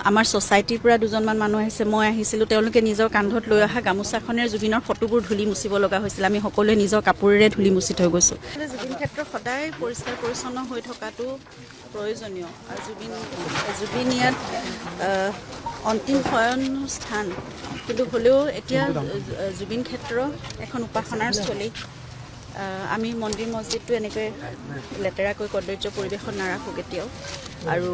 আমাৰ ছ'চাইটিৰ পৰা দুজনমান মানুহ আহিছে, মই আহিছিলোঁ। তেওঁলোকে নিজৰ কান্ধত লৈ অহা গামোচাখনেৰে জুবিনৰ ফটোবোৰ ধূলি মুচিব লগা হৈছিল। আমি সকলোৱে নিজৰ কাপোৰেৰে ধূলি মুচি থৈ গৈছোঁ। জুবিন ক্ষেত্ৰ সদায় পৰিষ্কাৰ পৰিচ্ছন্ন হৈ থকাটো প্ৰয়োজনীয়। আৰু জুবিন ইয়াত অন্তিম শয়ন স্থান, কিন্তু হ'লেও এতিয়া জুবিন ক্ষেত্ৰ এখন উপাসনাৰ স্থলী। আমি মন্দিৰ মছজিদটো এনেকৈ লেতেৰাকৈ কদৰ্য পৰিৱেশত নাৰাখোঁ কেতিয়াও। আৰু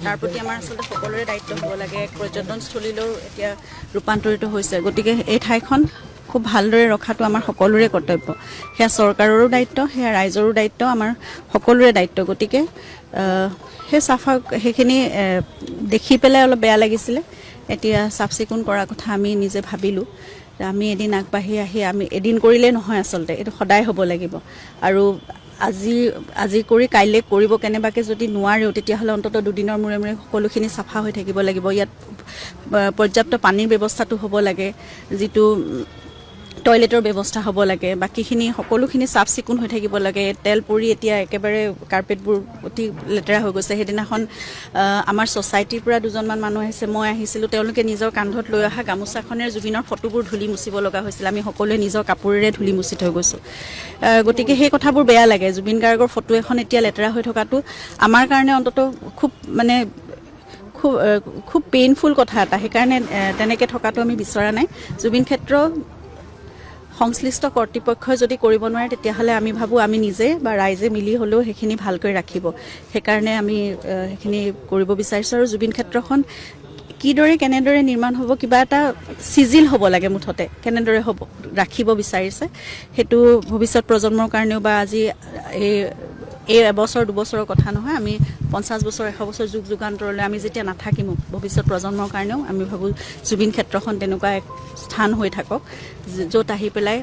তাৰ প্ৰতি আমাৰ আচলতে সকলোৰে দায়িত্ব হ'ব লাগে। এক পৰ্যটনস্থলীলৈও এতিয়া ৰূপান্তৰিত হৈছে, গতিকে এই ঠাইখন খুব ভালদৰে ৰখাটো আমাৰ সকলোৰে কৰ্তব্য। সেয়া চৰকাৰৰো দায়িত্ব, সেয়া ৰাইজৰো দায়িত্ব, আমাৰ সকলোৰে দায়িত্ব। গতিকে সেইখিনি দেখি পেলাই অলপ বেয়া লাগিছিলে। এতিয়া চাফ চিকুণ কৰাৰ কথা আমি নিজে ভাবিলোঁ। আমি এদিন আগবাঢ়ি আহি আমি এদিন কৰিলেই নহয়, আচলতে এইটো সদায় হ'ব লাগিব। আৰু আজি কৰি কাইলৈ কৰিব কেনেবাকৈ যদি নোৱাৰেও, তেতিয়াহ'লে অন্ততঃ দুদিনৰ মূৰে মূৰে সকলোখিনি চাফা হৈ থাকিব লাগিব। ইয়াত পৰ্যাপ্ত পানীৰ ব্যৱস্থাটো হ'ব লাগে, যিটো টয়লেটৰ ব্যৱস্থা হ'ব লাগে, বাকীখিনি সকলোখিনি চাফ চিকুণ হৈ থাকিব লাগে। তেল পৰি এতিয়া একেবাৰে কাৰ্পেটবোৰ অতি লেতেৰা হৈ গৈছে। সেইদিনাখন আমাৰ ছ'চাইটিৰ পৰা দুজনমান মানুহ আহিছে, মই আহিছিলোঁ। তেওঁলোকে নিজৰ কান্ধত লৈ অহা গামোচাখনেৰে জুবিনৰ ফটোবোৰ ধূলি মুচিব লগা হৈছিল। আমি সকলোৱে নিজৰ কাপোৰেৰে ধূলি মুচি থৈ গৈছোঁ। গতিকে সেই কথাবোৰ বেয়া লাগে। জুবিন গাৰ্গৰ ফটো এখন এতিয়া লেতেৰা হৈ থকাটো আমাৰ কাৰণে অন্ততঃ খুব পেইনফুল কথা এটা। সেইকাৰণে তেনেকৈ থকাটো আমি বিচৰা নাই। জুবিন ক্ষেত্ৰ সংশ্লিষ্ট কৰ্তৃপক্ষই যদি কৰিব নোৱাৰে, তেতিয়াহ'লে আমি ভাবোঁ আমি নিজে বা ৰাইজে মিলি হ'লেও সেইখিনি ভালকৈ ৰাখিব। সেইকাৰণে আমি সেইখিনি কৰিব বিচাৰিছোঁ। আৰু জুবিন ক্ষেত্ৰখন কেনেদৰে নিৰ্মাণ হ'ব, কিবা এটা চিজিল হ'ব লাগে মুঠতে। কেনেদৰে হ'ব ৰাখিব বিচাৰিছে, সেইটো ভৱিষ্যত প্ৰজন্মৰ কাৰণেও বা আজি এই এবছৰ দুবছৰৰ কথা নহয়, আমি 50 বছৰ 100 বছৰ যুগ যুগান্তৰলৈ আমি যেতিয়া নাথাকিম, ভৱিষ্যত প্ৰজন্মৰ কাৰণেও আমি ভাবোঁ জুবিন ক্ষেত্ৰখন তেনেকুৱা এক স্থান হৈ থাকক, য'ত আহি পেলাই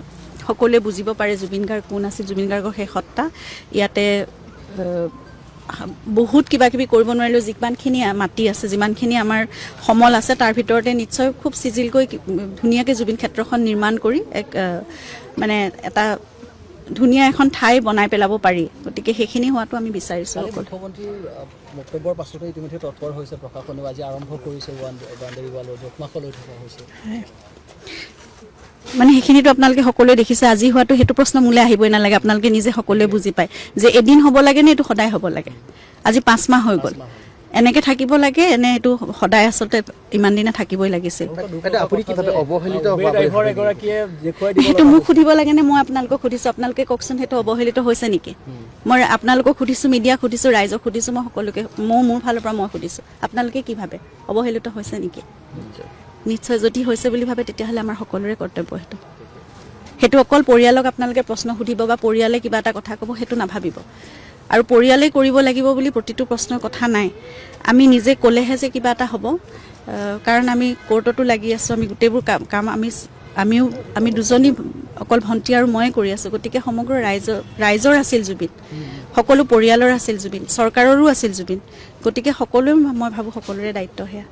সকলোৱে বুজিব পাৰে জুবিন গাৰ্গ কোন আছিল, জুবিন গাৰ্গৰ সেই সত্তা। ইয়াতে বহুত কিবা কিবি কৰিব নোৱাৰিলেও যিমানখিনি মাটি আছে, যিমানখিনি আমাৰ সমল আছে, তাৰ ভিতৰতে নিশ্চয় খুব চিজিলকৈ ধুনীয়াকৈ জুবিন ক্ষেত্ৰখন নিৰ্মাণ কৰি মানে এটা ধুনীয়া এখন ঠাই বনাই পেলাব পাৰি। গতিকে সেইখিনি হোৱাটো আমি বিচাৰিছোঁ। মুখ্যমন্ত্ৰীৰ বক্তব্যৰ পাছতে ইতিমধ্যে তৎপৰ হৈছে প্ৰশাসনেও, আজি আৰম্ভ কৰিছে বাউণ্ডেৰী ৱালৰ জোখমাখ লৈ থকা হৈছে। মানে সেইখিনিতো আপোনালোকে সকলোৱে দেখিছে। আজি হোৱাটো সেইটো প্ৰশ্ন মোলৈ আহিবই নালাগে। আপোনালোকে নিজে সকলোৱে বুজি পায় যে এদিন হ'ব লাগে নে এইটো সদায় হ'ব লাগে। আজি 5 মাহ হৈ গ'ল, এনেকৈ থাকিব লাগে নে এইটো সদায় আচলতে ইমান দিনে থাকিবই লাগিছিল। সেইটো মোক সুধিব লাগে নে মই আপোনালোকক সুধিছোঁ? আপোনালোকে কওকচোন, সেইটো অৱহেলিত হৈছে নেকি? মই আপোনালোকক সুধিছোঁ, মিডিয়াক সুধিছোঁ, ৰাইজক সুধিছোঁ, মই সকলোকে মোৰ ফালৰ পৰা মই সুধিছোঁ। আপোনালোকে কি ভাবে, অৱহেলিত হৈছে নেকি? নিশ্চয় যদি হৈছে বুলি ভাবে, তেতিয়াহ'লে আমাৰ সকলোৰে কৰ্তব্য সেইটো অকল পৰিয়ালক আপোনালোকে প্ৰশ্ন সুধিব বা পৰিয়ালে কিবা এটা কথা ক'ব, সেইটো নাভাবিব। আৰু পৰিয়ালেই কৰিব লাগিব বুলি প্ৰতিটো প্ৰশ্নৰ কথা নাই। আমি নিজে ক'লেহে যে কিবা এটা হ'ব, কাৰণ আমি কোৰ্টতো লাগি আছোঁ, আমি গোটেইবোৰ কাম আমি দুজনী অকল ভণ্টি আৰু ময়ে কৰি আছোঁ। গতিকে সমগ্ৰ ৰাইজৰ আছিল জুবিন, সকলো পৰিয়ালৰ আছিল জুবিন, চৰকাৰৰো আছিল জুবিন। গতিকে সকলোৱে, মই ভাবোঁ সকলোৰে দায়িত্ব সেয়া।